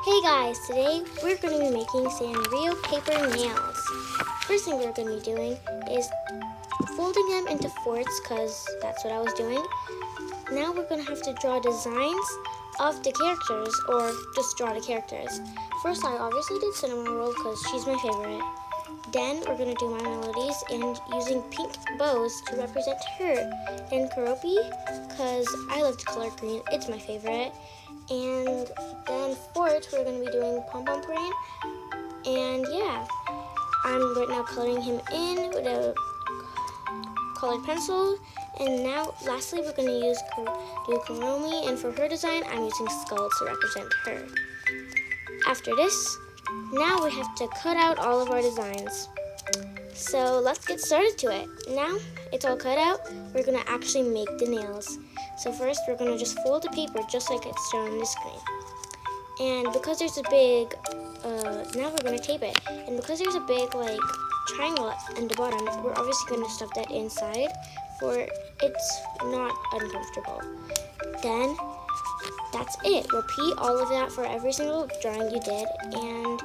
Hey guys, today we're going to be making Sanrio paper nails. First thing we're going to be doing is folding them into forts because that's what I was doing. Now we're going to have to draw designs of the characters or just draw the characters. First I obviously did Cinnamon Roll because she's my favorite. Then we're going to do my melodies and using pink bows to represent her. And Karopi because I love the color green, it's my favorite. And then fort, we're going to be doing Pom Pom Parade. And yeah, I'm right now coloring him in with a colored pencil. And now, lastly, we're going to do Karomi. And for her design, I'm using skulls to represent her. After this, now we have to cut out all of our designs. So let's get started to it. Now it's all cut out, we're going to actually make the nails. So first we're going to just fold the paper just like it's shown on the screen. And because there's a big, now we're going to tape it. And because there's a big like triangle at the bottom, we're obviously going to stuff that inside for it's not uncomfortable. Then that's it. Repeat all of that for every single drawing you did. And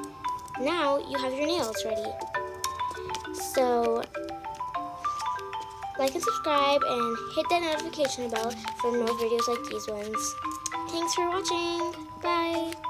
now you have your nails ready. So like and subscribe and hit that notification bell for more videos like these ones. Thanks for watching. Bye.